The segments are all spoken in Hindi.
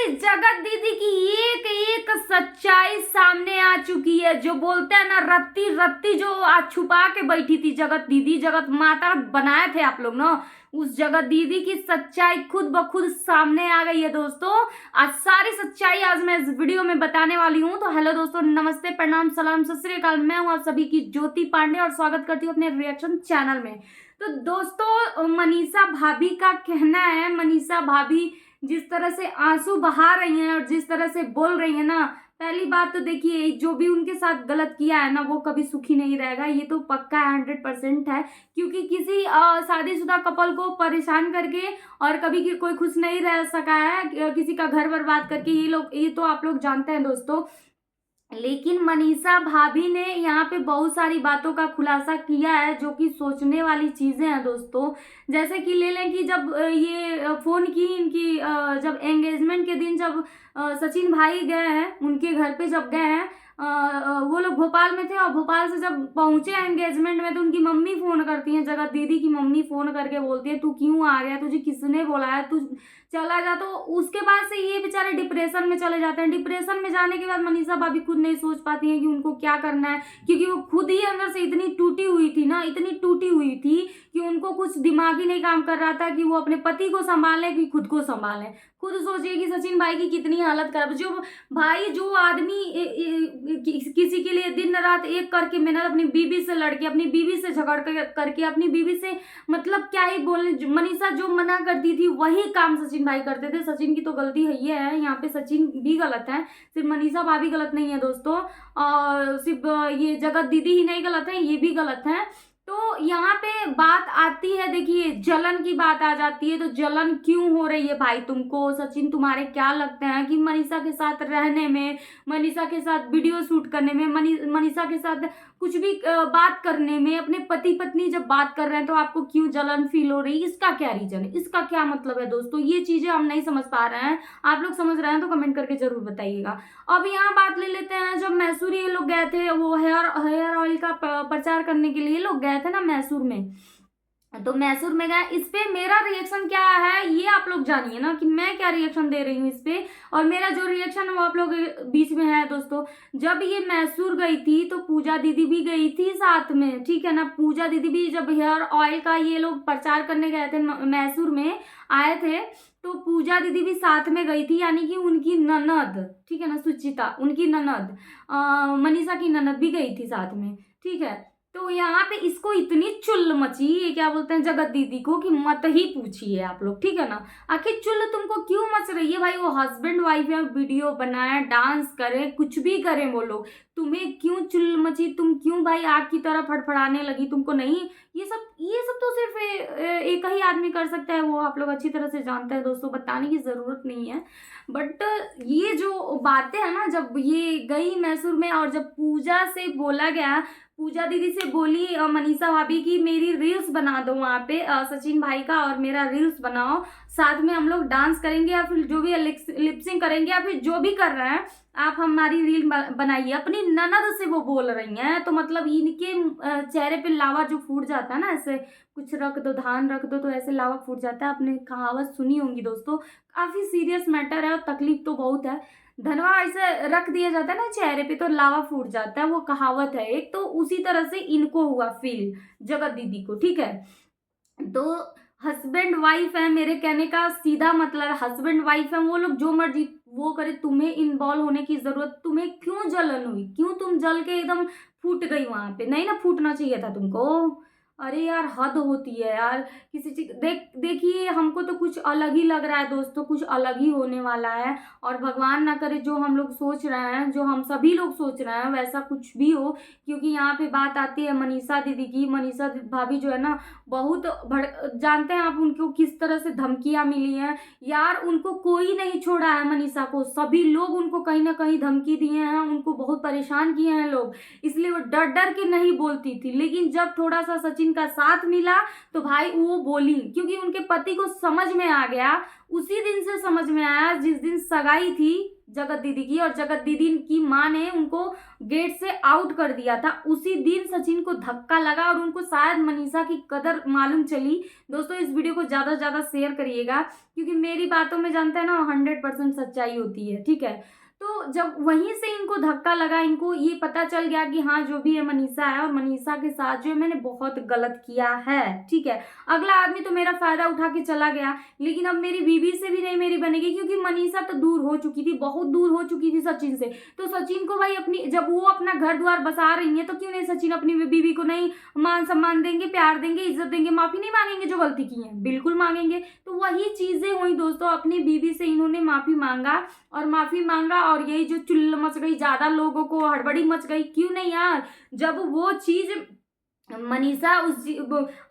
जगत दीदी की एक एक सच्चाई सामने आ चुकी है। जो बोलते हैं ना, रत्ती रत्ती जो आज छुपा के बैठी थी जगत दीदी, जगत माता बनाए थे आप लोग ना, उस जगत दीदी की सच्चाई खुद ब खुद सामने आ गई है दोस्तों। आज सारी सच्चाई आज मैं इस वीडियो में बताने वाली हूँ। तो हेलो दोस्तों, नमस्ते, प्रणाम, सलाम, सत श्री अकाल। मैं हूँ आप सभी की ज्योति पांडे और स्वागत करती हूँ अपने रिएक्शन चैनल में। तो दोस्तों, मनीषा भाभी का कहना है, मनीषा भाभी जिस तरह से आंसू बहा रही हैं और जिस तरह से बोल रही है ना, पहली बात तो देखिए, जो भी उनके साथ गलत किया है ना, वो कभी सुखी नहीं रहेगा। ये तो पक्का 100% है। क्योंकि किसी शादीशुदा कपल को परेशान करके और कभी कोई खुश नहीं रह सका है, किसी का घर बर्बाद करके। ये तो आप लोग जानते हैं दोस्तों। लेकिन मनीषा भाभी ने यहाँ पे बहुत सारी बातों का खुलासा किया है जो कि सोचने वाली चीजें हैं दोस्तों। जैसे कि ले लें कि जब ये फोन की इनकी जब एंगेजमेंट के दिन जब सचिन भाई गए हैं उनके घर पे, जब गए हैं वो लोग भोपाल में थे, और भोपाल से जब पहुंचे एंगेजमेंट में तो उनकी मम्मी फोन करती हैं, जगत दीदी की मम्मी फोन करके बोलती है, तू क्यों आ गया, तुझे किसने बोला है, तू चला जा। तो उसके बाद से ये बेचारे डिप्रेशन में चले जाते हैं। डिप्रेशन में जाने के बाद मनीषा भाभी खुद नहीं सोच पाती हैं कि उनको क्या करना है, क्योंकि वो खुद ही अंदर से इतनी टूटी हुई थी ना, इतनी टूटी हुई थी कि उनको कुछ दिमाग ही नहीं काम कर रहा था कि वो अपने पति को संभालें कि खुद को संभालें। खुद सोचिए कि सचिन भाई की कितनी हालत खराब। जो भाई, जो आदमी किसी के लिए दिन रात एक करके मेहनत, अपनी बीवी से लड़के, अपनी बीवी से झगड़ करके, अपनी बीवी से मतलब क्या ही बोलने, मनीषा जो मना करती थी वही काम सचिन भाई करते थे। सचिन की तो गलती है, ये है यहाँ पे, सचिन भी गलत है, सिर्फ मनीषा भाभी गलत नहीं है दोस्तों। और सिर्फ ये जगत दीदी ही नहीं गलत है, ये भी गलत है। तो यहाँ पे बात आती है, देखिए, जलन की बात आ जाती है। तो जलन क्यों हो रही है भाई तुमको? सचिन, तुम्हारे क्या लगते हैं कि मनीषा के साथ रहने में, मनीषा के साथ वीडियो शूट करने में, मनीषा के साथ कुछ भी बात करने में, अपने पति पत्नी जब बात कर रहे हैं तो आपको क्यों जलन फील हो रही है? इसका क्या रीजन है, इसका क्या मतलब है दोस्तों? ये चीजें हम नहीं समझ पा रहे हैं। आप लोग समझ रहे हैं तो कमेंट करके जरूर बताइएगा। अब यहाँ बात ले लेते हैं, जब मैसूर ये लोग गए थे, वो हेयर ऑयल का प्रचार करने के लिए लोग गए थे ना मैसूर में, तो मैसूर में गए। इस पे मेरा रिएक्शन क्या है ये आप लोग जानिए ना, कि मैं क्या रिएक्शन दे रही हूँ इस पे। और मेरा जो रिएक्शन है वो आप लोग बीच में है दोस्तों। जब ये मैसूर गई थी तो पूजा दीदी भी गई थी साथ में, ठीक है ना। पूजा दीदी भी जब हेयर ऑयल का ये लोग प्रचार करने गए थे, मैसूर में आए थे, तो पूजा दीदी भी साथ में गई थी, यानी कि उनकी ननद, ठीक है ना, सुचिता, उनकी ननद, मनीषा की ननद भी गई थी साथ में, ठीक है। तो यहाँ पे इसको इतनी चुल्ल मची, ये क्या बोलते हैं, जगत दीदी को, कि मत ही पूछिए आप लोग, ठीक है ना। आखिर चुल्ल तुमको क्यों मच रही है भाई? वो हस्बैंड वाइफ है, वीडियो बनाए, डांस करे, कुछ भी करें वो लोग, तुम्हें क्यों चुल्ल मची? तुम क्यों भाई आग की तरह फड़फड़ाने लगी? तुमको नहीं, ये सब तो सिर्फ एक ही आदमी कर सकता है, वो आप लोग अच्छी तरह से जानते हैं दोस्तों, बताने की जरूरत नहीं है। बट ये जो बातें है ना, जब ये गई मैसूर में और जब पूजा से बोला गया, पूजा दीदी से बोली मनीषा भाभी की, मेरी रील्स बना दो वहाँ पे, सचिन भाई का और मेरा रील्स बनाओ, साथ में हम लोग डांस करेंगे या फिर जो भी लिपसिंग करेंगे या फिर जो भी कर रहे हैं आप, हमारी रील बनाइए। अपनी ननद से वो बोल रही हैं, तो मतलब इनके चेहरे पे लावा जो फूट जाता है ना, ऐसे कुछ रख दो, धान रख दो तो ऐसे लावा फूट जाता है। आपने कहावत सुनी होंगी दोस्तों, काफी सीरियस मैटर है और तकलीफ तो बहुत है। धनवा ऐसे रख दिया जाता है ना चेहरे पे तो लावा फूट जाता है, वो कहावत है एक। तो उसी तरह से इनको हुआ फील, जगत दीदी को, ठीक है। तो हस्बैंड वाइफ है, मेरे कहने का सीधा मतलब हस्बैंड वाइफ है, वो लोग जो मर्जी वो करे, तुम्हें इन्वॉल्व होने की जरूरत, तुम्हें क्यों जलन हुई? क्यों तुम जल के एकदम फूट गई? वहां पे नहीं ना फूटना चाहिए था तुमको। अरे यार, हद होती है यार किसी चीज। देखिए, हमको तो कुछ अलग ही लग रहा है दोस्तों, कुछ अलग ही होने वाला है। और भगवान ना करे जो हम लोग सोच रहे हैं, जो हम सभी लोग सोच रहे हैं, वैसा कुछ भी हो। क्योंकि यहाँ पे बात आती है मनीषा दीदी की। मनीषा भाभी जो है ना, बहुत जानते हैं आप उनको किस तरह से धमकियां मिली हैं यार। उनको कोई नहीं छोड़ा है, मनीषा को सभी लोग उनको कहीं ना कहीं धमकी दिए हैं, उनको बहुत परेशान किए हैं लोग, इसलिए वो डर डर के नहीं बोलती थी। लेकिन जब थोड़ा सा सचिन का साथ मिला तो भाई वो बोली, क्योंकि उनके पति को समझ में आ गया। उसी दिन से समझ में आया जिस दिन सगाई थी, जगत दीदी की, और जगत दीदी की माँ ने उनको गेट से आउट कर दिया था। उसी दिन सचिन को धक्का लगा और उनको शायद मनीषा की कदर मालूम चली। दोस्तों इस वीडियो को ज़्यादा से ज़्यादा शेयर करिएगा, क्योंकि मेरी बातों में जानते हैं ना 100% सच्चाई होती है, ठीक है। तो जब वहीं से इनको धक्का लगा, इनको ये पता चल गया कि हाँ जो भी है मनीषा है, और मनीषा के साथ जो है मैंने बहुत गलत किया है, ठीक है। अगला आदमी तो मेरा फायदा उठा के चला गया, लेकिन अब मेरी बीवी से भी नहीं मेरी बनेगी, क्योंकि मनीषा तो दूर हो चुकी थी, बहुत दूर हो चुकी थी सचिन से। तो सचिन को भाई अपनी, जब वो अपना घर द्वार बसा रही है, तो क्यों नहीं सचिन अपनी बीवी को नहीं मान सम्मान देंगे, प्यार देंगे, इज्जत देंगे, माफी नहीं मांगेंगे जो गलती की है? बिल्कुल मांगेंगे। तो वही चीजें हुई दोस्तों, अपनी बीवी से इन्होंने माफी मांगा और माफी मांगा, और यही जो चुल्ल मच गई, ज्यादा लोगों को हड़बड़ी मच गई। क्यों नहीं यार, जब वो चीज मनीषा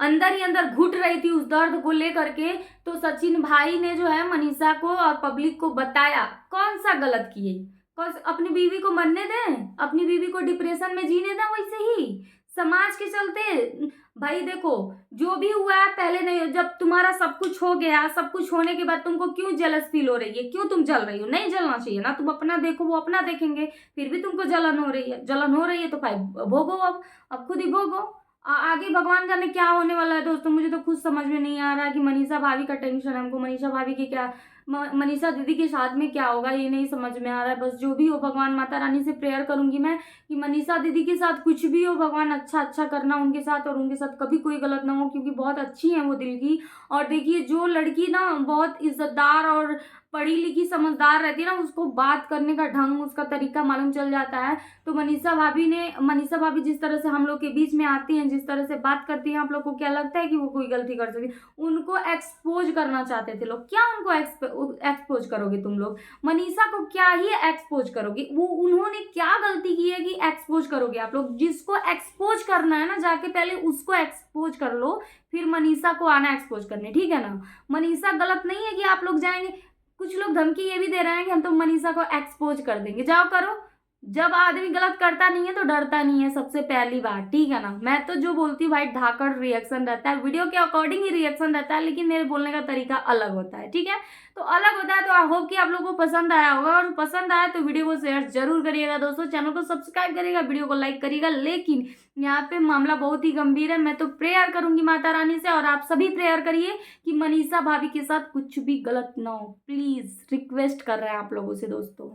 अंदर ही अंदर घुट रही थी उस दर्द को लेकर के, तो सचिन भाई ने जो है मनीषा को और पब्लिक को बताया कौन सा गलत किए। कौन अपनी बीवी को मरने दें, अपनी बीवी को डिप्रेशन में जीने दें, वैसे ही समाज के चलते। भाई देखो जो भी हुआ है पहले नहीं, जब तुम्हारा सब कुछ हो गया, सब कुछ होने के बाद तुमको क्यों जेलस फील हो रही है, क्यों तुम जल रही हो? नहीं जलना चाहिए ना, तुम अपना देखो, वो अपना देखेंगे, फिर भी तुमको जलन हो रही है। जलन हो रही है तो भाई भोगो, अब खुद ही भोगो। आगे भगवान जाने क्या होने वाला है दोस्तों। मुझे तो खुद समझ में नहीं आ रहा है कि मनीषा भाभी का टेंशन है हमको, मनीषा भाभी की क्या, मनीषा दीदी के साथ में क्या होगा ये नहीं समझ में आ रहा है। बस जो भी हो भगवान माता रानी से प्रेयर करूंगी मैं कि मनीषा दीदी के साथ कुछ भी हो, भगवान अच्छा अच्छा करना उनके साथ, और उनके साथ कभी कोई गलत ना हो, क्योंकि बहुत अच्छी है वो दिल की। और देखिए जो लड़की ना बहुत इज्जतदार और पढ़ी लिखी समझदार रहती है ना, उसको बात करने का ढंग, उसका तरीका मालूम चल जाता है। तो मनीषा भाभी जिस तरह से हम लोग के बीच में आती हैं, जिस तरह से बात करती हैं, आप लोग को क्या लगता है कि वो कोई गलती कर सकती? उनको एक्सपोज करना चाहते थे लोग। क्या उनको एक्सपोज करोगे तुम लोग? मनीषा को क्या ही एक्सपोज करोगे? वो उन्होंने क्या गलती की है कि एक्सपोज करोगे आप लोग? जिसको एक्सपोज करना है ना, जाके पहले उसको एक्सपोज कर लो, फिर मनीषा को आना एक्सपोज करने, ठीक है ना। मनीषा गलत नहीं है कि आप लोग जाएंगे। कुछ लोग धमकी ये भी दे रहे हैं कि हम तो मनीषा को एक्सपोज कर देंगे। जाओ करो। जब आदमी गलत करता नहीं है तो डरता नहीं है, सबसे पहली बात, ठीक है ना। मैं तो जो बोलती हूँ भाई धाकड़ रिएक्शन रहता है, वीडियो के अकॉर्डिंग ही रिएक्शन रहता है, लेकिन मेरे बोलने का तरीका अलग होता है, ठीक है। तो अलग होता है, तो आई होप कि आप लोगों को पसंद आया होगा, और पसंद आया तो वीडियो को शेयर जरूर करिएगा दोस्तों, चैनल को सब्सक्राइब करिएगा, वीडियो को लाइक करिएगा। लेकिन यहाँ पे मामला बहुत ही गंभीर है। मैं तो प्रेयर करूंगी माता रानी से, और आप सभी प्रेयर करिए कि मनीषा भाभी के साथ कुछ भी गलत ना हो। प्लीज रिक्वेस्ट कर रहे हैं आप लोगों से दोस्तों।